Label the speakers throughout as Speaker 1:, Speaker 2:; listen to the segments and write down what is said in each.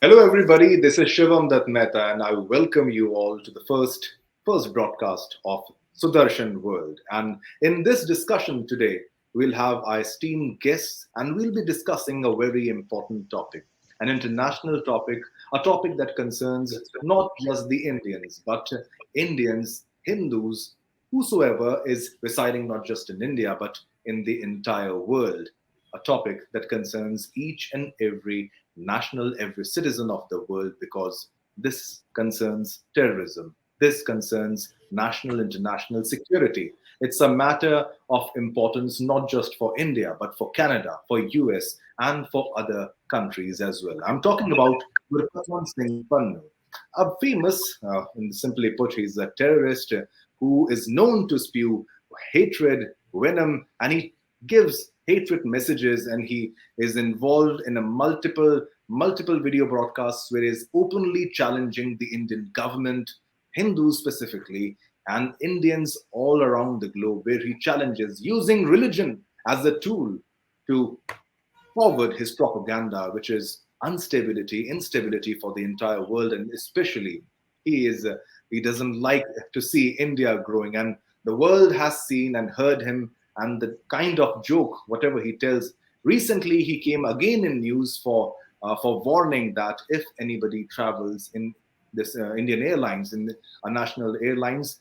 Speaker 1: Hello, everybody. This is Shivam Dutt Mehta, and I welcome you all to the first broadcast of Sudarshan World. And in this discussion today, we'll have our esteemed guests, and we'll be discussing a very important topic, an international topic, a topic that concerns not just the Indians, but Indians, Hindus, whosoever is residing not just in India, but in the entire world, a topic that concerns each and every national, every citizen of the world, because this concerns terrorism. This concerns national, international security. It's a matter of importance not just for India, but for Canada, for US, and for other countries as well. I'm talking about Gurpatwant Singh Pannun, a famous, simply put, he's a terrorist who is known to spew hatred, venom, and he gives hatred messages, and he is involved in a multiple video broadcasts where he is openly challenging the Indian government, Hindus specifically, and Indians all around the globe, where he challenges using religion as a tool to forward his propaganda, which is instability for the entire world, and especially he doesn't like to see India growing, and the world has seen and heard him and the kind of joke, whatever he tells. Recently, he came again in news for warning that if anybody travels in this Indian Airlines, in a national airlines,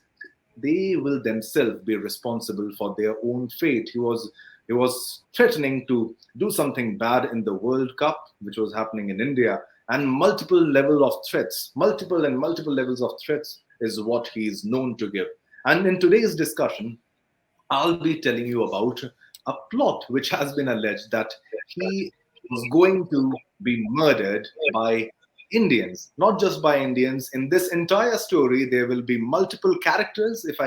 Speaker 1: they will themselves be responsible for their own fate. He was threatening to do something bad in the World Cup, which was happening in India, and multiple levels of threats is what he is known to give. And in today's discussion, I'll be telling you about a plot which has been alleged that he is going to be murdered by Indians, not just by Indians. In this entire story, there will be multiple characters. If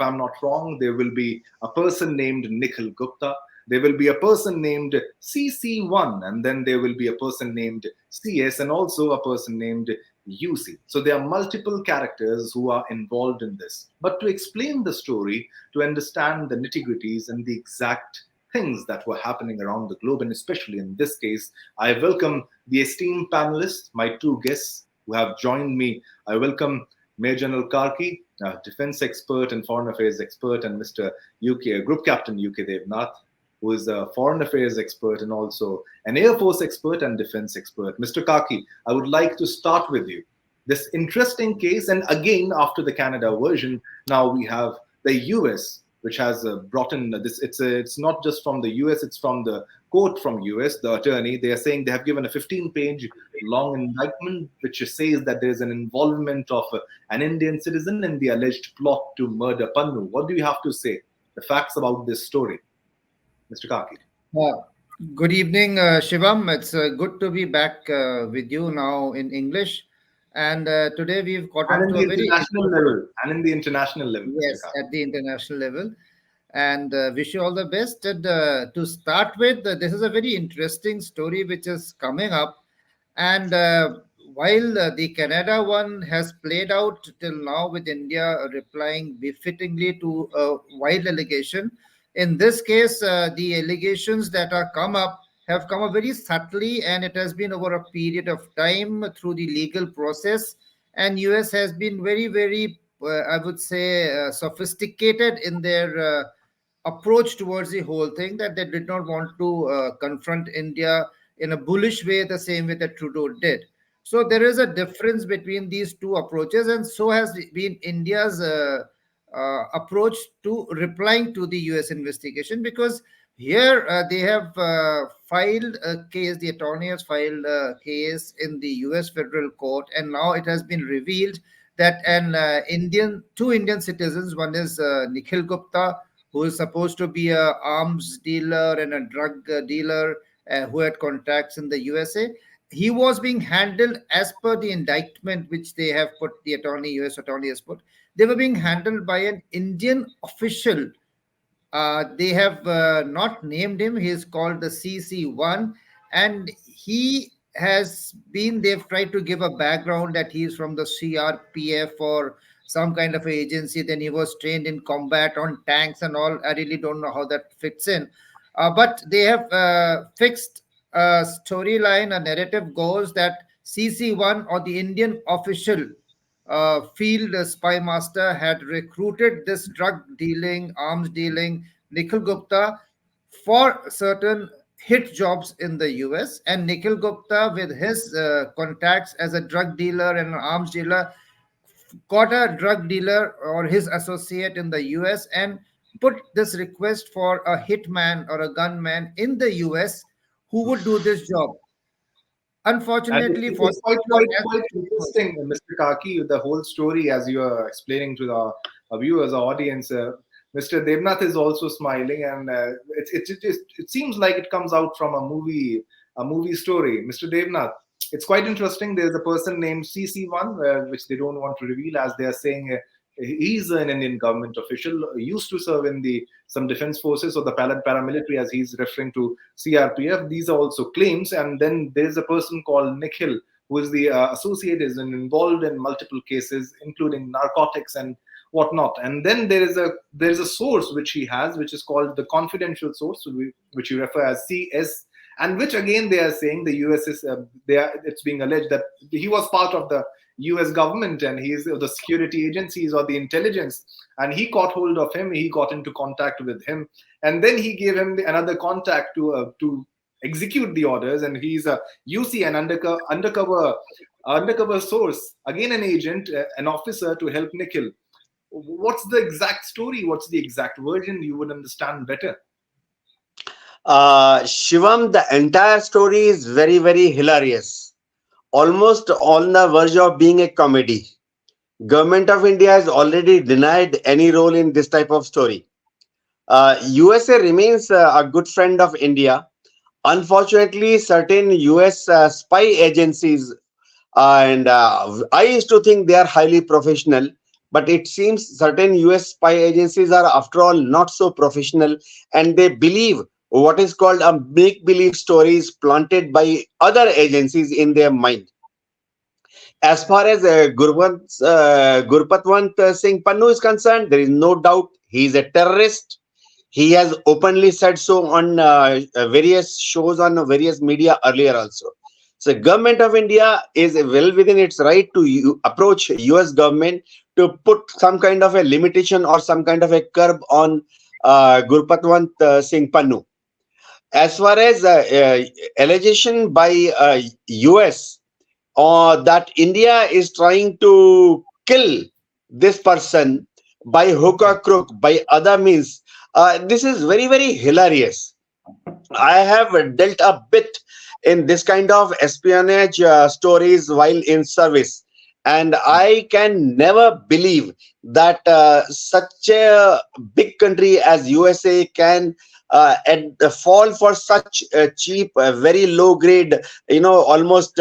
Speaker 1: I'm not wrong, there will be a person named Nikhil Gupta. There will be a person named CC1, and then there will be a person named CS, and also a person named UC. So there are multiple characters who are involved in this. But to explain the story, to understand the nitty gritties and the exact things that were happening around the globe, and especially in this case, I welcome the esteemed panelists, my two guests who have joined me. I welcome Major General Karki, a defense expert and foreign affairs expert, and Mr. UK, Group Captain UK Devnath, who is a foreign affairs expert and also an Air Force expert and defense expert. Mr. Kaki, I would like to start with you. This interesting case, and again, after the Canada version, now we have the US, which has brought in this. It's not just from the US; it's from the court from US, the attorney. They are saying they have given a 15-page long indictment, which says that there is an involvement of an Indian citizen in the alleged plot to murder Pannu. What do you have to say? The facts about this story, Mr. Kaki.
Speaker 2: Uh, Good evening, Shivam. It's good to be back with you now in English. And today we've
Speaker 1: And
Speaker 2: gotten
Speaker 1: in
Speaker 2: to
Speaker 1: the
Speaker 2: a very
Speaker 1: international level, and in the international level, Mr.
Speaker 2: yes,
Speaker 1: Kaki.
Speaker 2: at the international level. And wish you all the best. And to start with, this is a very interesting story which is coming up. And while the Canada one has played out till now with India replying befittingly to a wild allegation, in this case, the allegations that are come up have come up very subtly, and it has been over a period of time through the legal process. And US has been very, I would say, sophisticated in their approach towards the whole thing, that they did not want to confront India in a bullish way, the same way that Trudeau did. So there is a difference between these two approaches, and so has been India's approach to replying to the US investigation, because here they have filed a case, the attorney has filed a case in the US federal court, and now it has been revealed that two Indian citizens, one is Nikhil Gupta, who is supposed to be a arms dealer and a drug dealer who had contacts in the USA. He was being handled as per the indictment which they have put, the US attorney has put. They were being handled by an Indian official. They have not named him. He is called the CC1, and he has been. They've tried to give a background that he is from the CRPF or some kind of agency. Then he was trained in combat on tanks and all. I really don't know how that fits in, but they have fixed a storyline. A narrative goes that CC1 or the Indian official field spy master had recruited this drug dealing, arms dealing Nikhil Gupta for certain hit jobs in the US. And Nikhil Gupta, with his contacts as a drug dealer and an arms dealer, got a drug dealer or his associate in the US and put this request for a hitman or a gunman in the US who would do this job.
Speaker 1: And
Speaker 2: Unfortunately,
Speaker 1: it
Speaker 2: for
Speaker 1: is quite interesting, Mr. Kaki, the whole story as you are explaining to our viewers, our audience. Mr. Devnath is also smiling, and it seems like it comes out from a movie story. Mr. Devnath, it's quite interesting. There's a person named CC1, which they don't want to reveal, as they are saying. He's an Indian government official, used to serve in the some defense forces or the paramilitary, as he's referring to CRPF. These are also claims. And then there's a person called Nikhil, who is the associate, is involved in multiple cases, including narcotics and whatnot. And then there's a source which he has, which is called the confidential source, which you refer as CS, and which again they are saying the US is it's being alleged that he was part of the US government, and he's the security agencies or the intelligence, and he caught hold of him. He got into contact with him, and then he gave him another contact to execute the orders. And he's a UC, an undercover source, again an agent, an officer to help Nikhil. What's the exact story? What's the exact version? You would understand better.
Speaker 3: Shivam, the entire story is very, very hilarious. Almost on the verge of being a comedy. Government of India has already denied any role in this type of story. USA remains a good friend of India. Unfortunately, certain US spy agencies, and I used to think they are highly professional, but it seems certain US spy agencies are, after all, not so professional, and they believe what is called a make-believe stories planted by other agencies in their mind. As far as Gurpatwant Singh Pannun is concerned, there is no doubt he is a terrorist. He has openly said so on various shows on various media earlier also. So government of India is well within its right to approach US government to put some kind of a limitation or some kind of a curb on Gurpatwant Singh Pannun. As far as allegation by US that India is trying to kill this person by hook or crook, by other means, this is very, very hilarious. I have dealt a bit in this kind of espionage stories while in service, and I can never believe that such a big country as USA can fall for such cheap, very low grade, almost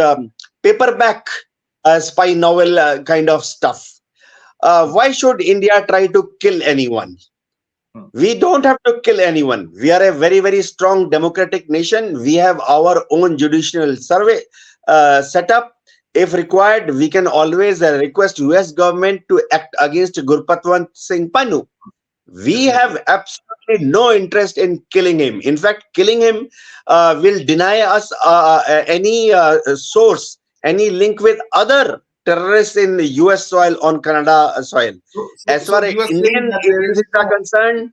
Speaker 3: paperback spy novel kind of stuff. Why should India try to kill anyone? We don't have to kill anyone. We are a very, very strong democratic nation. We have our own judicial survey set up. If required, we can always request US government to act against Gurpatwant Singh Pannun. We have absolutely no interest in killing him. In fact, killing him will deny us any source, any link with other terrorists in the US soil, on Canada soil. As far as Indian agencies are concerned,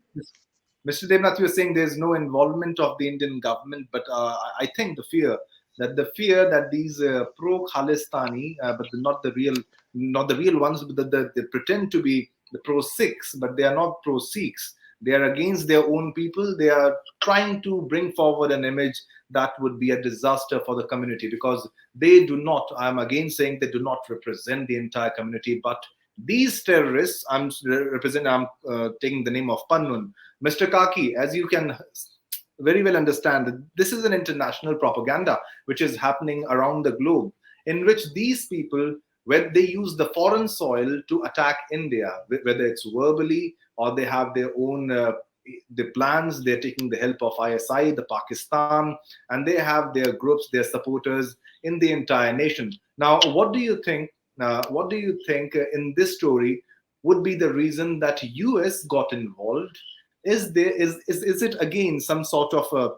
Speaker 1: Mr. Devnath, you were saying there's no involvement of the Indian government, but I think the fear that these pro-Khalistani, but not the real ones, but they pretend to be the pro-Sikhs, but they are not pro-Sikhs. They are against their own people. They are trying to bring forward an image that would be a disaster for the community, because they do not, I'm again saying, they do not represent the entire community. But these terrorists, I'm taking the name of Pannun. Mr. Kaki, as you can very well understand, that this is an international propaganda which is happening around the globe, in which these people, when they use the foreign soil to attack India, whether it's verbally or they have their own the plans, they're taking the help of ISI, the Pakistan, and they have their groups, their supporters in the entire nation. Now, what do you think? In this story would be the reason that US got involved? Is it again some sort of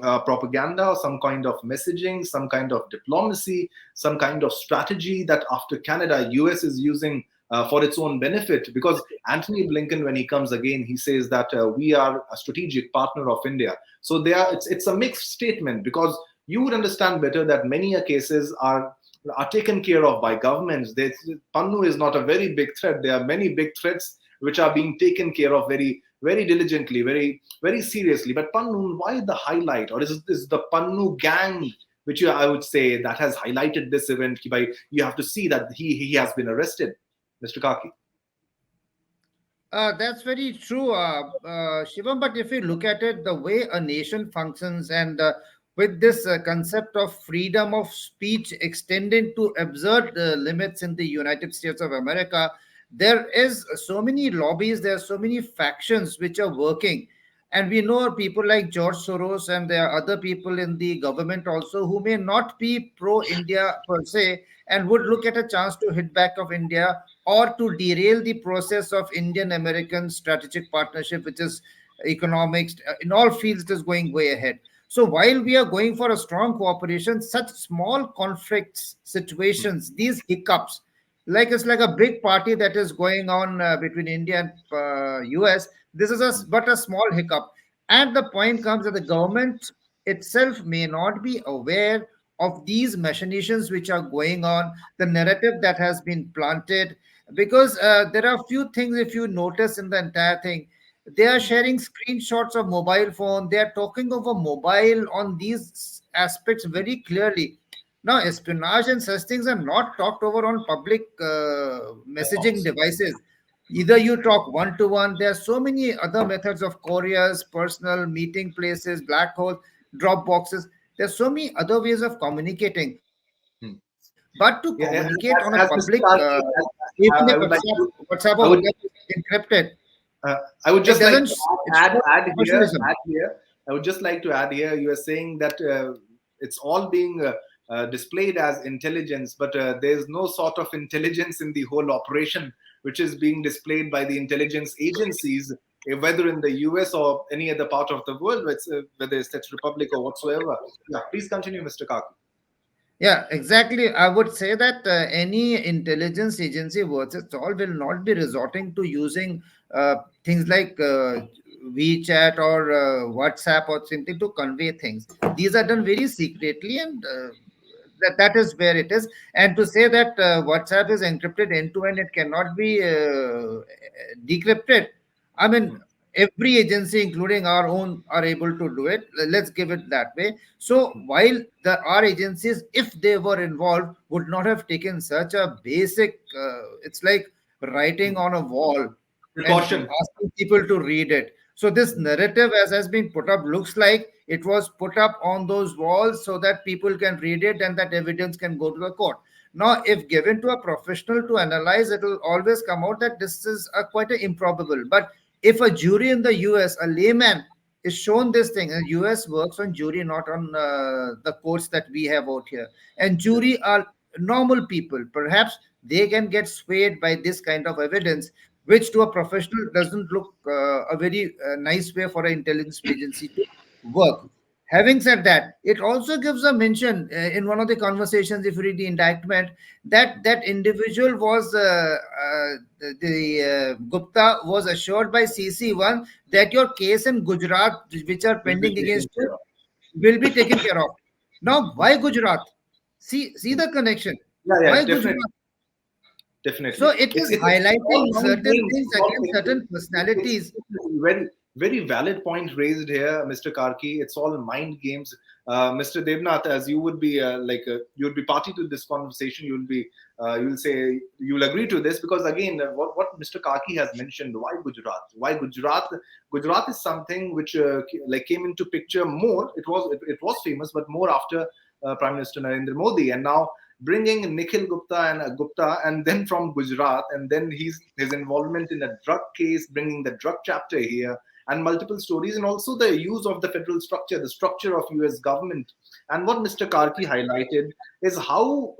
Speaker 1: propaganda, some kind of messaging, some kind of diplomacy, some kind of strategy that after Canada, US is using for its own benefit. Because Antony Blinken, when he comes again, he says that we are a strategic partner of India. So it's a mixed statement, because you would understand better that many cases are taken care of by governments. Pannu is not a very big threat. There are many big threats which are being taken care of very, very diligently, very, very seriously. But Pannu, why the highlight? Or is this the Pannu gang, which I would say that has highlighted this event? By you have to see that he has been arrested, Mr. Kaki.
Speaker 2: That's very true, Shivam. But if you look at it, the way a nation functions, and with this concept of freedom of speech extending to absurd limits in the United States of America, there is so many lobbies, there are so many factions which are working. And we know people like George Soros, and there are other people in the government also who may not be pro India per se, and would look at a chance to hit back of India or to derail the process of Indian American strategic partnership, which is economics, in all fields, it is going way ahead. So while we are going for a strong cooperation, such small conflicts, situations, these hiccups, like it's like a big party that is going on between India and US. This is but a small hiccup. And the point comes that the government itself may not be aware of these machinations which are going on, the narrative that has been planted. Because there are a few things, if you notice in the entire thing, they are sharing screenshots of mobile phone. They are talking over mobile on these aspects very clearly. Now, espionage and such things are not talked over on public messaging devices. Either you talk one to one. There are so many other methods of couriers, personal meeting places, black holes, drop boxes. There's so many other ways of communicating.
Speaker 1: Hmm.
Speaker 2: But to
Speaker 1: Yeah,
Speaker 2: communicate on a
Speaker 1: as Mr.
Speaker 2: public,
Speaker 1: Karki,
Speaker 2: even
Speaker 1: I
Speaker 2: if
Speaker 1: would like to,
Speaker 2: WhatsApp
Speaker 1: I
Speaker 2: or
Speaker 1: would,
Speaker 2: whatever is encrypted,
Speaker 1: I would
Speaker 2: it
Speaker 1: just like
Speaker 2: doesn't
Speaker 1: to
Speaker 2: show
Speaker 1: add here,
Speaker 2: professionalism.
Speaker 1: I would just like to add here, you are saying that it's all being displayed as intelligence, but there's no sort of intelligence in the whole operation, which is being displayed by the intelligence agencies, whether in the US or any other part of the world, whether it's Czech Republic or whatsoever. Yeah, please continue, Mr. Kaki.
Speaker 2: Yeah, exactly. I would say that any intelligence agency worth its all will not be resorting to using things like WeChat or WhatsApp or something to convey things. These are done very secretly, and that is where it is. And to say that WhatsApp is encrypted end to end, it cannot be decrypted. I mean, every agency, including our own, are able to do it. Let's give it that way. So while our agencies, if they were involved, would not have taken such a basic, it's like writing on a wall and
Speaker 1: Precaution.
Speaker 2: asking people to read it. So this narrative, as has been put up, looks like it was put up on those walls so that people can read it and that evidence can go to the court. Now, if given to a professional to analyze, it will always come out that this is quite a improbable. But if a jury in the US, a layman, is shown this thing, and US works on jury, not on the courts that we have out here. And jury are normal people. Perhaps they can get swayed by this kind of evidence, which to a professional doesn't look a very nice way for an intelligence agency to work. Having said that, it also gives a mention in one of the conversations, if you read the indictment, that that individual was Gupta was assured by CC1 that your case in Gujarat, which are
Speaker 1: Will be
Speaker 2: pending
Speaker 1: taken
Speaker 2: against you,
Speaker 1: care of.
Speaker 2: will be taken care of. Now, why Gujarat? See the connection.
Speaker 1: Yeah, yeah,
Speaker 2: Why
Speaker 1: definitely.
Speaker 2: Gujarat?
Speaker 1: Definitely.
Speaker 2: So it is
Speaker 1: It's
Speaker 2: highlighting
Speaker 1: all mind
Speaker 2: certain
Speaker 1: games.
Speaker 2: things against certain personalities.
Speaker 1: It's very, very valid point raised here, Mr. Karki. It's all mind games. Mr. Devnath, as you would be you would be party to this conversation, you will say you'll agree to this, because again, what Mr. Karki has mentioned, why Gujarat? Why Gujarat? Gujarat is something which came into picture more. It was famous, but more after Prime Minister Narendra Modi, and now bringing Nikhil Gupta, and then from Gujarat, and then his involvement in a drug case, bringing the drug chapter here, and multiple stories, and also the use of the federal structure, the structure of US government. And what Mr. Karki highlighted is how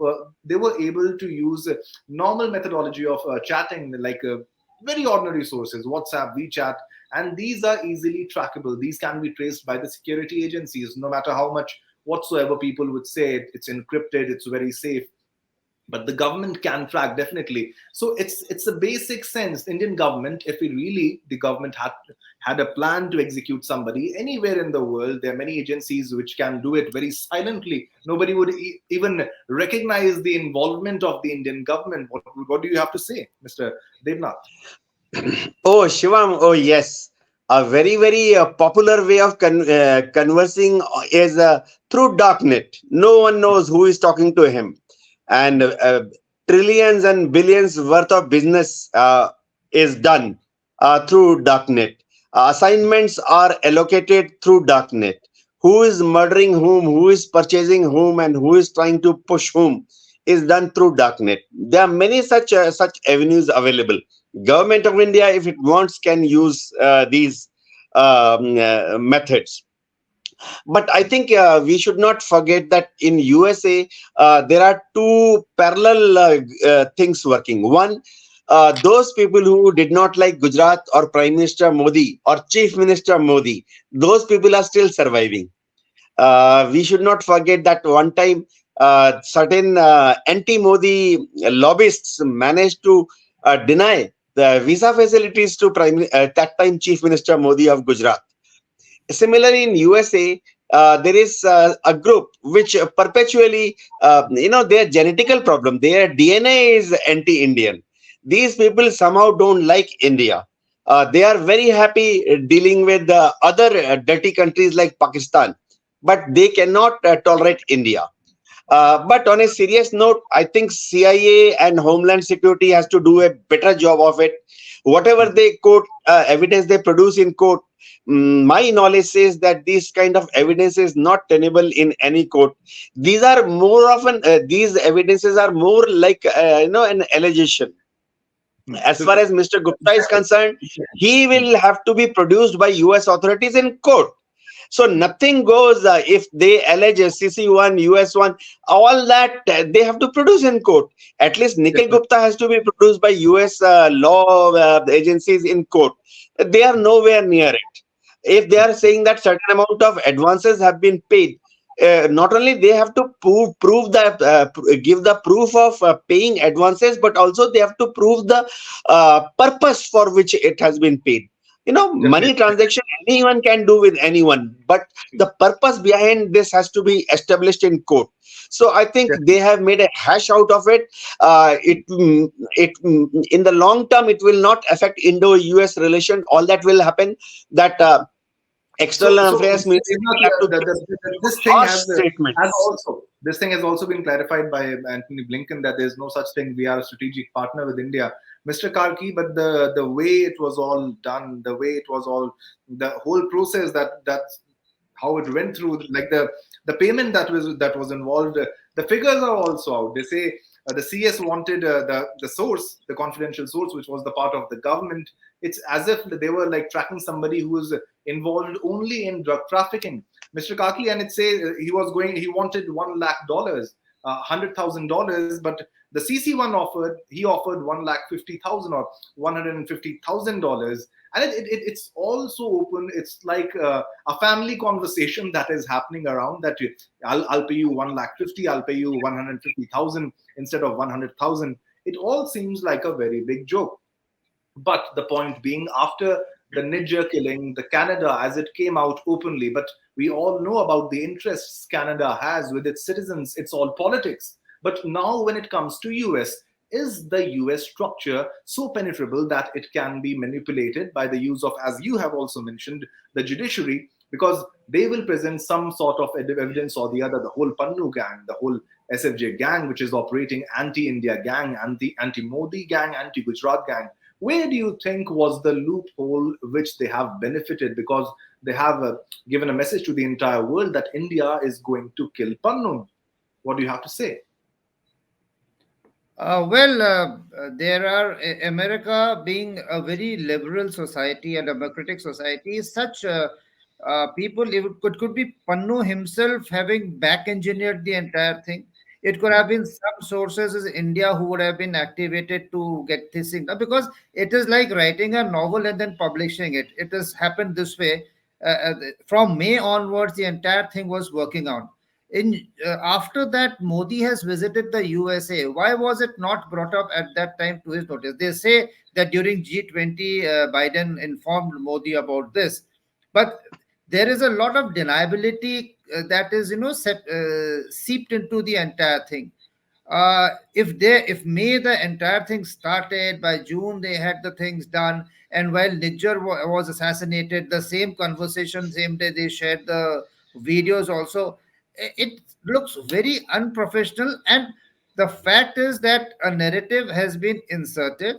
Speaker 1: they were able to use normal methodology of chatting, like very ordinary sources, WhatsApp, WeChat, And these are easily trackable. These can be traced by the security agencies, no matter how much whatsoever people would say it's encrypted, it's very safe, but the government can track, definitely. So it's a basic sense. Indian government, if we really, the government had a plan to execute somebody anywhere in the world, there are many agencies which can do it very silently. Nobody would even recognize the involvement of the Indian government. What do you have to say, Mr. Devnath?
Speaker 3: Oh, Shivam, oh yes. A very, very popular way of conversing is through darknet. No one knows who is talking to him. And trillions and billions worth of business is done through darknet. Assignments are allocated through darknet. Who is murdering whom, who is purchasing whom, and who is trying to push whom is done through darknet. There are many such avenues available. Government of India, if it wants, can use these methods. But I think we should not forget that in USA there are two parallel things working. One, those people who did not like Gujarat or Prime Minister Modi or Chief Minister Modi, those people are still surviving. We should not forget that one time certain anti-Modi lobbyists managed to deny the visa facilities to that time Chief Minister Modi of Gujarat. Similarly, in USA, there is a group which perpetually, their genetical problem, their DNA is anti-Indian. These people somehow don't like India. They are very happy dealing with the other dirty countries like Pakistan, but they cannot tolerate India. But on a serious note, I think CIA and Homeland Security has to do a better job of it. Whatever they quote, evidence they produce in court, my knowledge says that this kind of evidence is not tenable in any court. These are more often, these evidences are more like, an allegation. As far as Mr. Gupta is concerned, he will have to be produced by US authorities in court. So nothing goes if they allege CC1, US1, all that they have to produce in court. At least Nikhil Gupta has to be produced by US law agencies in court. They are nowhere near it. If they are saying that certain amount of advances have been paid, not only they have to prove that, give the proof of paying advances, but also they have to prove the purpose for which it has been paid. Money transaction anyone can do with anyone, but the purpose behind this has to be established in court. So I think they have made a hash out of it. In the long term, it will not affect Indo-US relation. All that will happen that external affairs ministry
Speaker 1: this thing has also been clarified by Anthony Blinken, that there's no such thing. We are a strategic partner with India, Mr. Karki. But the way it was all done, the way it was all, the whole process, that's how it went through, like the payment that was involved, the figures are also out. They say the CS wanted the source, the confidential source, which was the part of the government. It's as if they were like tracking somebody who was involved only in drug trafficking, Mr. Kaki. And it says he wanted $1 lakh, $100,000, but the CC1 offered $1,50,000 or $150,000. And it's also open. It's like a family conversation that is happening around that. I'll pay you $1,50,000, I'll pay you 150,000 instead of 100,000. It all seems like a very big joke. But the point being, after the Niger killing, the Canada, as it came out openly, but we all know about the interests Canada has with its citizens. It's all politics. But now when it comes to US, is the US structure so penetrable that it can be manipulated by the use of, as you have also mentioned, the judiciary, because they will present some sort of evidence or the other, the whole Pannu gang, the whole SFJ gang, which is operating anti-India gang, anti-Modi gang, anti-Gujarat gang. Where do you think was the loophole which they have benefited? Because they have given a message to the entire world that India is going to kill Pannun. What do you have to say?
Speaker 2: There are America being a very liberal society and democratic society. Such people, it could be Pannu himself having back engineered the entire thing. It could have been some sources in India who would have been activated to get this thing done, because it is like writing a novel and then publishing it. It has happened this way. From May onwards, the entire thing was working out. After that, Modi has visited the USA. Why was it not brought up at that time to his notice? They say that during G20, Biden informed Modi about this, but there is a lot of deniability that is, seeped into the entire thing. If May the entire thing started, by June they had the things done, and while Niger was assassinated, the same conversation, same day they shared the videos also. It looks very unprofessional, and the fact is that a narrative has been inserted.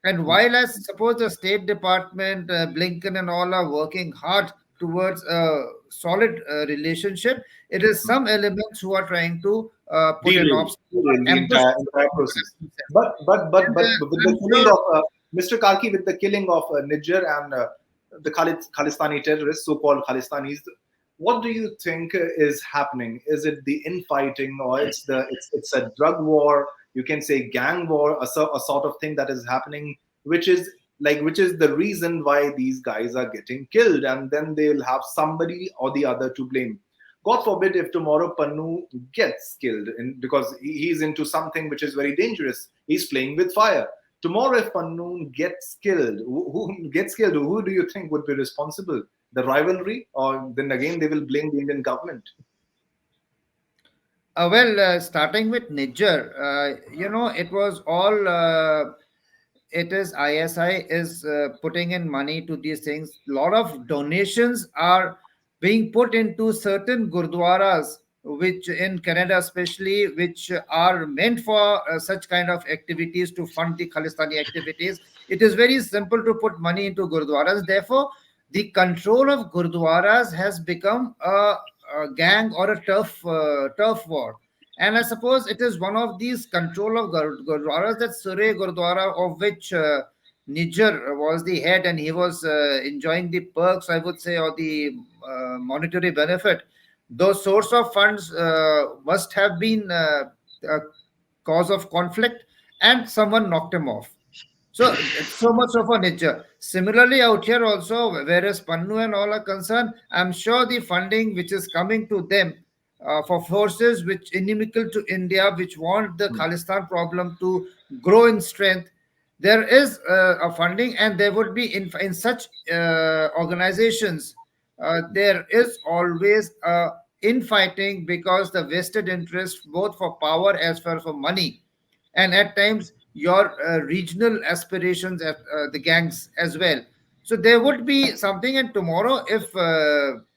Speaker 2: And while I suppose the State Department, Blinken and all are working hard towards a solid relationship, it is some elements who are trying to put an
Speaker 1: Derail,
Speaker 2: obstacle
Speaker 1: derail
Speaker 2: or
Speaker 1: the
Speaker 2: ambush.
Speaker 1: entire process. But with
Speaker 2: I'm
Speaker 1: the killing
Speaker 2: sure.
Speaker 1: of Mr. Karki, with the killing of Niger and the Khalistani terrorists, so-called Khalistanis, what do you think is happening? Is it the infighting, or it's a drug war? You can say gang war, a sort of thing that is happening, which is the reason why these guys are getting killed, and then they'll have somebody or the other to blame. God forbid if tomorrow Pannu gets killed because he's into something which is very dangerous. He's playing with fire. Tomorrow, if Pannu gets killed, who gets killed? Who do you think would be responsible? The rivalry, or then again they will blame the Indian government?
Speaker 2: Starting with Niger, it was all. It is ISI is putting in money to these things. A lot of donations are being put into certain gurdwaras, which in Canada especially, which are meant for such kind of activities to fund the Khalistani activities. It is very simple to put money into gurdwaras. Therefore, the control of gurdwaras has become a gang or a turf war. And I suppose it is one of these control of gurdwaras, that Surrey Gurdwara, of which Niger was the head, and he was enjoying the perks, I would say, or the monetary benefit. Those source of funds must have been a cause of conflict, and someone knocked him off. So much of a nature. Similarly, out here also, whereas Pannu and all are concerned, I'm sure the funding which is coming to them for forces which inimical to India, which want the Khalistan problem to grow in strength, there is a funding, and there would be in such organizations. There is always infighting, because the vested interest, both for power as well as for money, and at times your regional aspirations at the gangs as well. So there would be something, and tomorrow if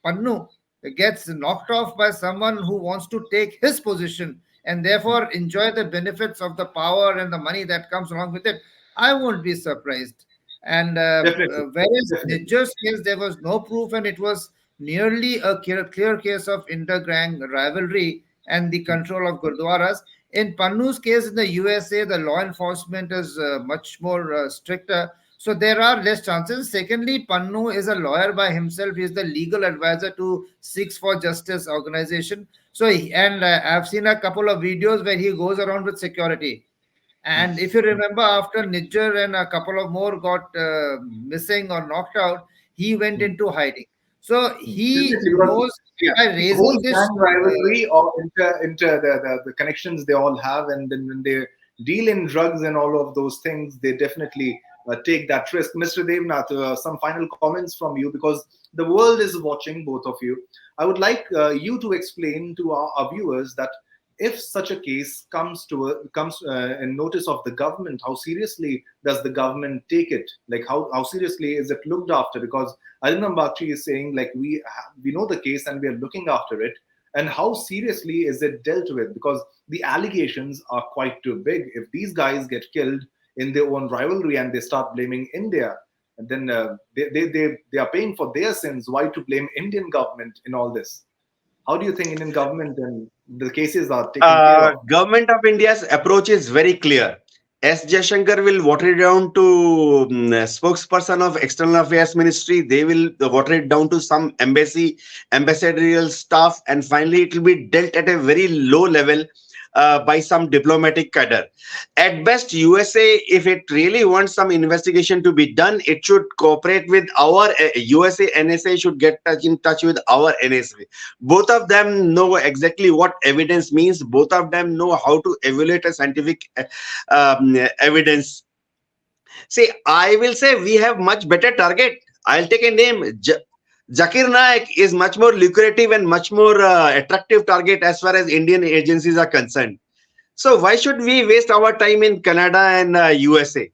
Speaker 2: Pannu gets knocked off by someone who wants to take his position and therefore enjoy the benefits of the power and the money that comes along with it, I won't be surprised. And
Speaker 1: Definitely,
Speaker 2: whereas
Speaker 1: definitely.
Speaker 2: Niger's case, there was no proof, and it was nearly a clear case of inter-gang rivalry and the control of gurdwaras. In Pannu's case, in the USA, the law enforcement is much more stricter, so there are less chances. Secondly, Pannu is a lawyer by himself. He is the legal advisor to Sikhs For Justice organization. I've seen a couple of videos where he goes around with security. And if you remember, after Niger and a couple of more got missing or knocked out, he went into hiding. So he
Speaker 1: Definitely, because
Speaker 2: knows,
Speaker 1: yeah,
Speaker 2: by
Speaker 1: the whole
Speaker 2: raising this.
Speaker 1: gang rivalry or inter the connections they all have, and then when they deal in drugs and all of those things, they definitely take that risk. Mr. Devnath, some final comments from you, because the world is watching both of you. I would like you to explain to our viewers that if such a case comes in notice of the government, how seriously does the government take it? Like how seriously is it looked after? Because Arindam Bakshi is saying, like, we know the case and we are looking after it, and how seriously is it dealt with? Because the allegations are quite too big. If these guys get killed in their own rivalry and they start blaming India, and then they are paying for their sins. Why to blame Indian government in all this? How do you think Indian government and the cases are taken care of?
Speaker 3: Government of India's approach is very clear. S. Jaishankar will water it down to spokesperson of External Affairs Ministry. They will water it down to some embassy, ambassadorial staff, and finally it will be dealt at a very low level. by some diplomatic cadre. At best, USA, if it really wants some investigation to be done, it should cooperate with our USA. NSA should get in touch with our NSA. Both of them know exactly what evidence means. Both of them know how to evaluate a scientific evidence. See, I will say we have much better target. I'll take a name. Zakir Naik is much more lucrative and much more attractive target as far as Indian agencies are concerned. So why should we waste our time in Canada and USA?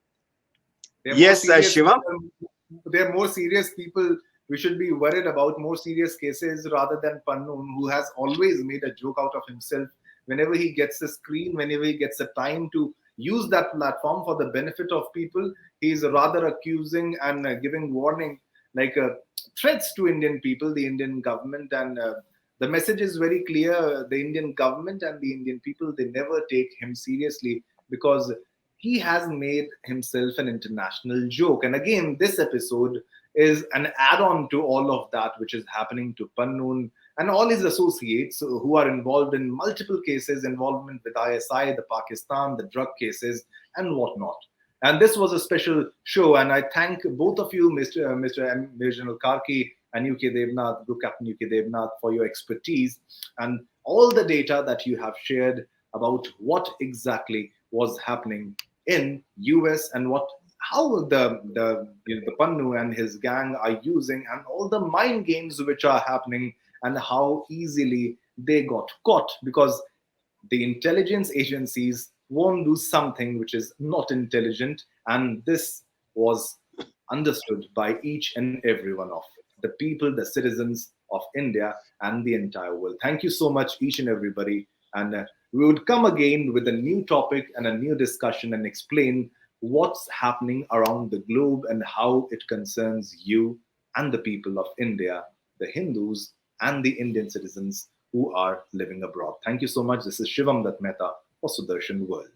Speaker 1: They're more
Speaker 3: Yes,
Speaker 1: serious.
Speaker 3: Shivam.
Speaker 1: They're more serious people. We should be worried about more serious cases rather than Pannun, who has always made a joke out of himself whenever he gets a screen, whenever he gets a time to use that platform for the benefit of people. He's rather accusing and giving warning, like threats to Indian people, the Indian government, and the message is very clear. The Indian government and the Indian people, they never take him seriously because he has made himself an international joke. And again, this episode is an add-on to all of that which is happening to Pannun and all his associates who are involved in multiple cases, involvement with ISI, the Pakistan, the drug cases, and whatnot. And this was a special show, and I thank both of you, Mr. M. Virginal Karki and UK Devnath, Group Captain UK Devnath, for your expertise and all the data that you have shared about what exactly was happening in US and how the Pannu and his gang are using, and all the mind games which are happening, and how easily they got caught, because the intelligence agencies won't do something which is not intelligent, and this was understood by each and every one of the people, the citizens of India and the entire world. Thank you so much, each and everybody, and we would come again with a new topic and a new discussion and explain what's happening around the globe and how it concerns you and the people of India, the Hindus and the Indian citizens who are living abroad. Thank you so much. This is Shivam Dutt Mehta for Sudarshan World.